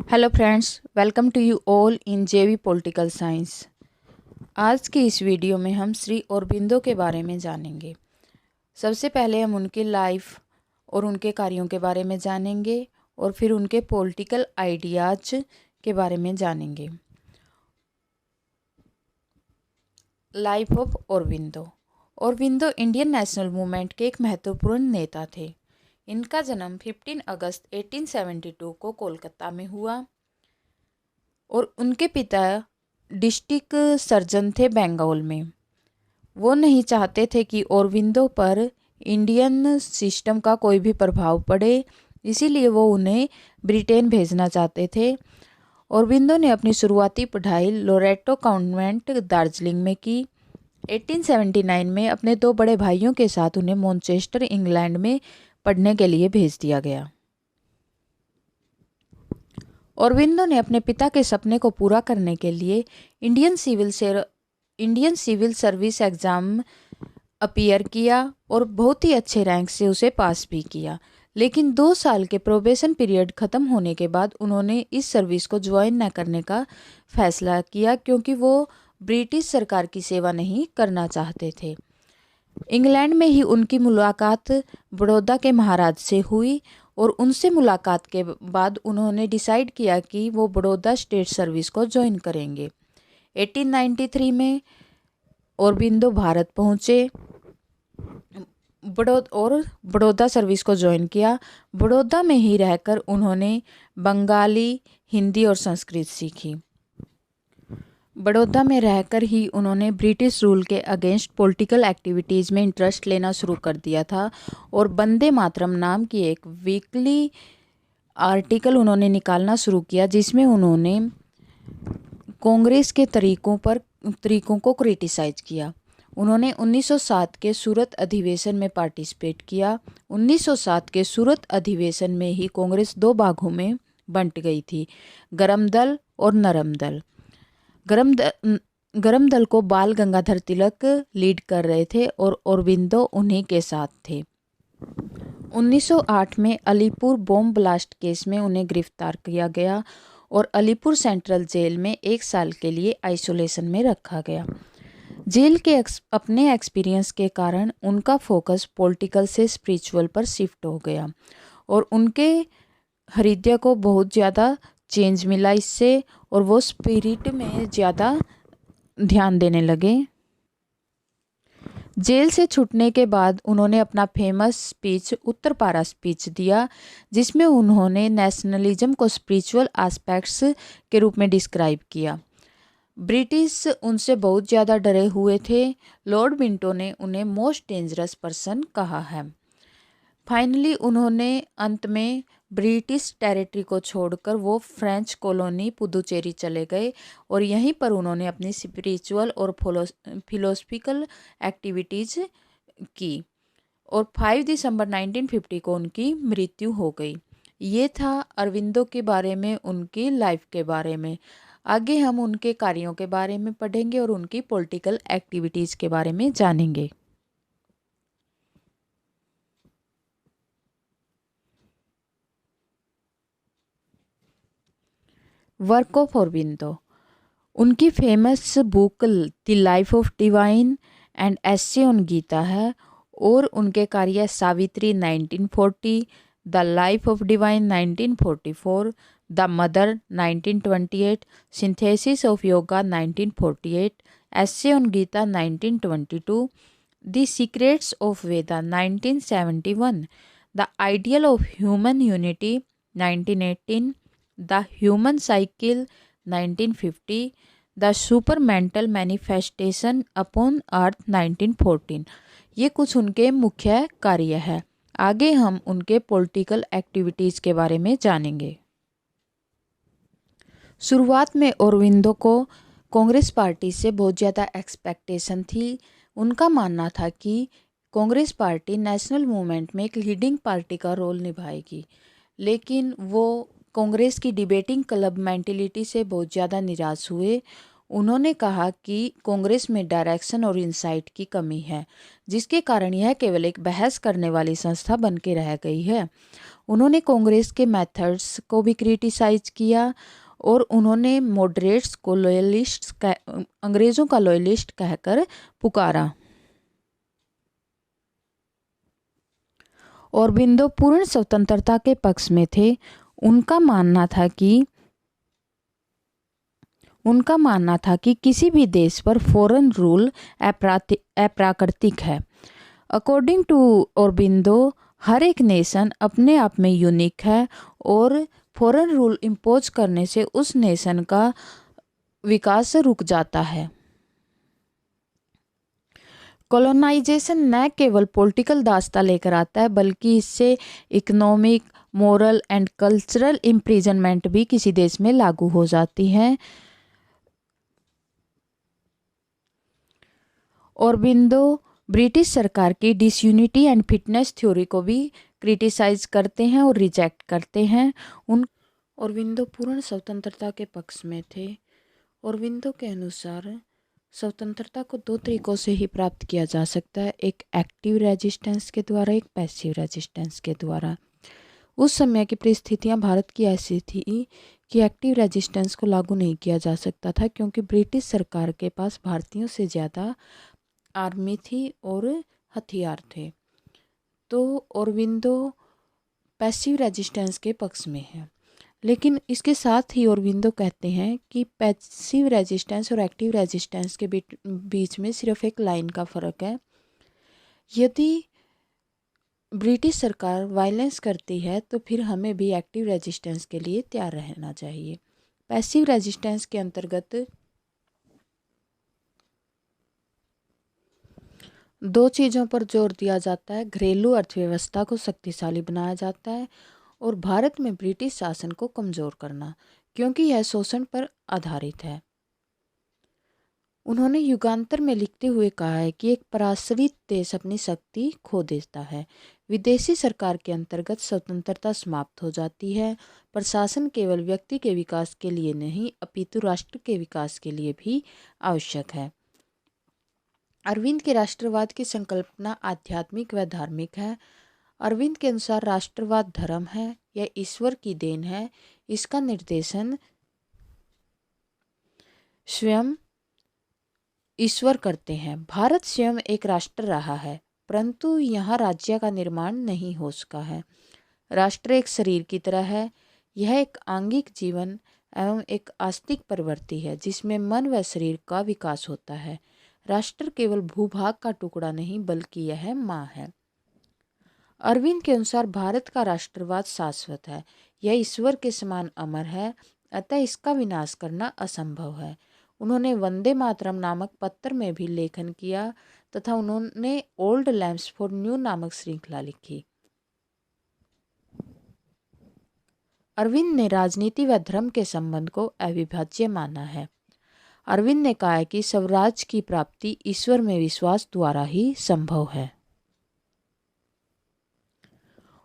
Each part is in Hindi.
Hello friends, welcome to you all in JV political science. आज की इस वीडियो में हम श्री अरबिंदो के बारे में जानेंगे। सबसे पहले हम उनकी लाइफ और उनके कार्यों के बारे में जानेंगे और फिर उनके पॉलिटिकल आइडियाज के बारे में जानेंगे। Life of Aurobindo. Aurobindo Indian national movement के एक महत्वपूर्ण नेता थे। इनका जन्म 15 अगस्त 1872 को कोलकाता में हुआ और उनके पिता डिस्ट्रिक्ट सर्जन थे बंगाल में। वो नहीं चाहते थे कि अरबिंदो पर इंडियन सिस्टम का कोई भी प्रभाव पड़े, इसीलिए वो उन्हें ब्रिटेन भेजना चाहते थे। अरबिंदो ने अपनी शुरुआती पढ़ाई लोरेटो कॉन्वेंट दार्जिलिंग में की। 1879 में अपने दो बड़े भाइयों के साथ उन्हें मैनचेस्टर इंग्लैंड में पढ़ने के लिए भेज दिया गया। अरबिंदो ने अपने पिता के सपने को पूरा करने के लिए Indian civil service exam appear किया और बहुत ही अच्छे रैंक से उसे पास भी किया। लेकिन 2 साल के प्रोबेशन पीरियड ख़त्म होने के बाद उन्होंने इस सर्विस को ज्वाइन न करने का फैसला किया, क्योंकि वो ब्रिटिश सरकार की सेवा नहीं करना चाहते थे। इंग्लैंड में ही उनकी मुलाकात बड़ौदा के महाराज से हुई और उनसे मुलाकात के बाद उन्होंने डिसाइड किया कि वो बड़ौदा स्टेट सर्विस को ज्वाइन करेंगे। 1893 में अरबिंदो भारत पहुँचे और बड़ौदा सर्विस को ज्वाइन किया। बड़ौदा में ही रहकर उन्होंने बंगाली, हिंदी और संस्कृत सीखी। बड़ौदा में रहकर ही उन्होंने ब्रिटिश रूल के अगेंस्ट पॉलिटिकल एक्टिविटीज़ में इंटरेस्ट लेना शुरू कर दिया था और वंदे मातरम नाम की एक वीकली आर्टिकल उन्होंने निकालना शुरू किया, जिसमें उन्होंने कांग्रेस के तरीकों को क्रिटिसाइज किया। उन्होंने 1907 के सूरत अधिवेशन में पार्टिसिपेट किया। 1907 के सूरत अधिवेशन में ही कांग्रेस 2 भागों में बंट गई थी, गरम दल और नरम दल। गरम दल को बाल गंगाधर तिलक लीड कर रहे थे और अरबिंदो उन्हीं के साथ थे। 1908 में अलीपुर बॉम्ब ब्लास्ट केस में उन्हें गिरफ्तार किया गया और अलीपुर सेंट्रल जेल में 1 साल के लिए आइसोलेशन में रखा गया। जेल के अपने एक्सपीरियंस के कारण उनका फोकस पॉलिटिकल से स्पिरिचुअल पर शिफ्ट हो गया और उनके हृदय को बहुत ज़्यादा चेंज मिला इससे, और वो स्पिरिट में ज़्यादा ध्यान देने लगे। जेल से छूटने के बाद उन्होंने अपना फेमस स्पीच उत्तरपारा स्पीच दिया, जिसमें उन्होंने नेशनलिज्म को स्पिरिचुअल एस्पेक्ट्स के रूप में डिस्क्राइब किया। ब्रिटिश उनसे बहुत ज़्यादा डरे हुए थे। लॉर्ड मिंटो ने उन्हें मोस्ट डेंजरस पर्सन कहा है। फाइनली उन्होंने अंत में ब्रिटिश टेरिटरी को छोड़कर वो फ्रेंच कॉलोनी पुदुचेरी चले गए और यहीं पर उन्होंने अपनी स्पिरिचुअल और फिलोसफिकल एक्टिविटीज़ की और 5 दिसंबर 1950 को उनकी मृत्यु हो गई। ये था अरबिंदो के बारे में, उनकी लाइफ के बारे में। आगे हम उनके कार्यों के बारे में पढ़ेंगे और उनकी पॉलिटिकल एक्टिविटीज़ के बारे में जानेंगे। Work of Aurobindo. उनकी famous book the life of divine and essay on Gita है और उनके कार्य Savitri 1940, the life of divine 1944, the mother 1928, synthesis of yoga 1948, essay on Gita 1922, the secrets of Veda 1971, the ideal of human unity 1918, the human cycle 1950, the super mental manifestation upon earth 1914। ये कुछ उनके मुख्य कार्य है। आगे हम उनके पॉलिटिकल एक्टिविटीज़ के बारे में जानेंगे। शुरुआत में अरबिंदो को कांग्रेस पार्टी से बहुत ज़्यादा एक्सपेक्टेशन थी। उनका मानना था कि कांग्रेस पार्टी नेशनल मूवमेंट में एक लीडिंग पार्टी का रोल निभाएगी, लेकिन वो कांग्रेस की डिबेटिंग क्लब मेंटेलिटी से बहुत ज़्यादा निराश हुए। उन्होंने कहा कि कांग्रेस में डायरेक्शन और इंसाइट की कमी है, जिसके कारण यह केवल एक बहस करने वाली संस्था बन के रह गई है। उन्होंने कांग्रेस के मेथड्स को भी क्रिटिसाइज किया और उन्होंने मॉडरेट्स को अंग्रेज़ों का लॉयलिस्ट कहकर पुकारा। औरबिंदो पूर्ण स्वतंत्रता के पक्ष में थे। उनका मानना था कि किसी भी देश पर फॉरेन रूल अप्राकृतिक है। अकॉर्डिंग टू औरबिंदो, हर एक नेशन अपने आप में यूनिक है और फॉरेन रूल इम्पोज करने से उस नेशन का विकास रुक जाता है। कॉलोनाइजेशन न केवल पॉलिटिकल दास्ता लेकर आता है बल्कि इससे economic, moral and cultural imprisonment भी किसी देश में लागू हो जाती हैं। औरबिंदो ब्रिटिश सरकार की डिसयूनिटी एंड फिटनेस थ्योरी को भी क्रिटिसाइज करते हैं और रिजेक्ट करते हैं। औरबिंदो पूर्ण स्वतंत्रता के पक्ष में थे। औरबिंदो के अनुसार स्वतंत्रता को दो तरीकों से ही प्राप्त किया जा सकता है, एक एक्टिव रेजिस्टेंस के द्वारा, एक पैसिव रेजिस्टेंस के द्वारा। उस समय की परिस्थितियां भारत की ऐसी थी कि एक्टिव रेजिस्टेंस को लागू नहीं किया जा सकता था क्योंकि ब्रिटिश सरकार के पास भारतीयों से ज़्यादा आर्मी थी और हथियार थे। तो औरबिंदो पैसिव रेजिस्टेंस के पक्ष में है, लेकिन इसके साथ ही औरबिंदो कहते हैं कि पैसिव रेजिस्टेंस और एक्टिव रेजिस्टेंस के बीच में सिर्फ एक लाइन का फ़र्क है। यदि ब्रिटिश सरकार वायलेंस करती है तो फिर हमें भी एक्टिव रेजिस्टेंस के लिए तैयार रहना चाहिए। पैसिव रेजिस्टेंस के अंतर्गत दो चीज़ों पर जोर दिया जाता है, घरेलू अर्थव्यवस्था को शक्तिशाली बनाया जाता है और भारत में ब्रिटिश शासन को कमज़ोर करना, क्योंकि यह शोषण पर आधारित है। उन्होंने युगांतर में लिखते हुए कहा है कि एक पराश्रित देश अपनी शक्ति खो देता है। विदेशी सरकार के अंतर्गत स्वतंत्रता समाप्त हो जाती है। प्रशासन केवल व्यक्ति के विकास के लिए नहीं अपितु राष्ट्र के विकास के लिए भी आवश्यक है। अरविंद के राष्ट्रवाद की संकल्पना आध्यात्मिक व धार्मिक है। अरविंद के अनुसार राष्ट्रवाद धर्म है, यह ईश्वर की देन है। इसका निर्देशन स्वयं ईश्वर करते हैं। भारत स्वयं एक राष्ट्र रहा है, परंतु यहाँ राज्य का निर्माण नहीं हो सका है। राष्ट्र एक शरीर की तरह है। यह एक आंगिक जीवन एवं एक आस्तिक प्रवृत्ति है जिसमें मन व शरीर का विकास होता है। राष्ट्र केवल भूभाग का टुकड़ा नहीं बल्कि यह माँ है। अरविंद के अनुसार भारत का राष्ट्रवाद शाश्वत है, यह ईश्वर के समान अमर है, अतः इसका विनाश करना असंभव है। उन्होंने वंदे मातरम नामक पत्र में भी लेखन किया तथा उन्होंने ओल्ड लैम्प्स फॉर न्यू नामक श्रृंखला लिखी। अरविंद ने राजनीति व धर्म के संबंध को अविभाज्य माना है। अरविंद ने कहा है कि स्वराज की प्राप्ति ईश्वर में विश्वास द्वारा ही संभव है।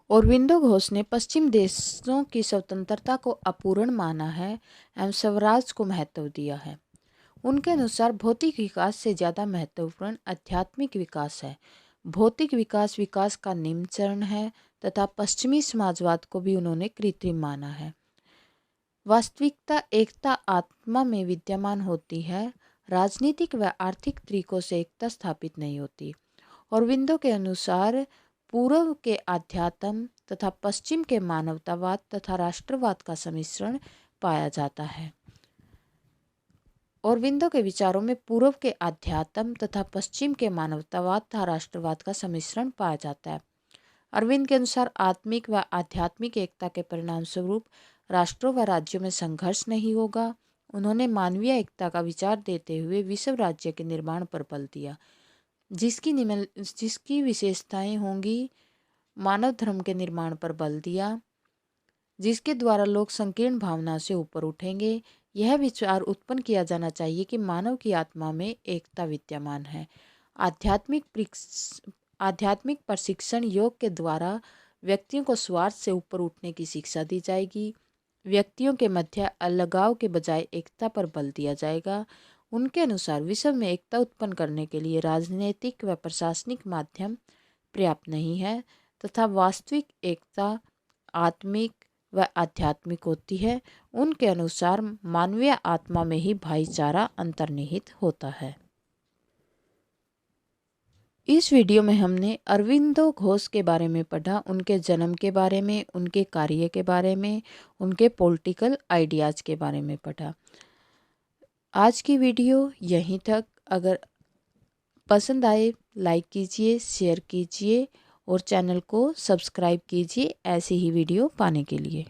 औरबिंदो घोष ने पश्चिम देशों की स्वतंत्रता को अपूर्ण माना है एवं स्वराज को महत्व दिया है। उनके अनुसार भौतिक विकास से ज़्यादा महत्वपूर्ण आध्यात्मिक विकास है। भौतिक विकास विकास का निम्न चरण है तथा पश्चिमी समाजवाद को भी उन्होंने कृत्रिम माना है। वास्तविकता एकता आत्मा में विद्यमान होती है, राजनीतिक व आर्थिक तरीकों से एकता स्थापित नहीं होती। औरबिंदो के अनुसार पूर्व के आध्यात्म तथा पश्चिम के मानवतावाद तथा राष्ट्रवाद का सम्मिश्रण पाया जाता है। औरबिंदो के विचारों में पूर्व के आध्यात्म तथा पश्चिम के मानवतावाद तथा राष्ट्रवाद का सम्मिश्रण पाया जाता है। अरविंद के अनुसार आत्मिक व आध्यात्मिक एकता के परिणाम स्वरूप राष्ट्रों व राज्यों में संघर्ष नहीं होगा। उन्होंने मानवीय एकता का विचार देते हुए विश्व राज्य के निर्माण पर बल दिया, जिसकी विशेषताएं होंगी। मानव धर्म के निर्माण पर बल दिया, जिसके द्वारा लोग संकीर्ण भावना से ऊपर उठेंगे। यह विचार उत्पन्न किया जाना चाहिए कि मानव की आत्मा में एकता विद्यमान है। आध्यात्मिक प्रशिक्षण योग के द्वारा व्यक्तियों को स्वार्थ से ऊपर उठने की शिक्षा दी जाएगी। व्यक्तियों के मध्य अलगाव के बजाय एकता पर बल दिया जाएगा। उनके अनुसार विश्व में एकता उत्पन्न करने के लिए राजनीतिक व प्रशासनिक माध्यम पर्याप्त नहीं है तथा वास्तविक एकता आत्मिक व आध्यात्मिक होती है। उनके अनुसार मानवीय आत्मा में ही भाईचारा अंतर्निहित होता है। इस वीडियो में हमने अरविंदो घोष के बारे में पढ़ा, उनके जन्म के बारे में, उनके कार्य के बारे में, उनके पॉलिटिकल आइडियाज़ के बारे में पढ़ा। आज की वीडियो यहीं तक। अगर पसंद आए लाइक कीजिए, शेयर कीजिए और चैनल को सब्सक्राइब कीजिए ऐसी ही वीडियो पाने के लिए।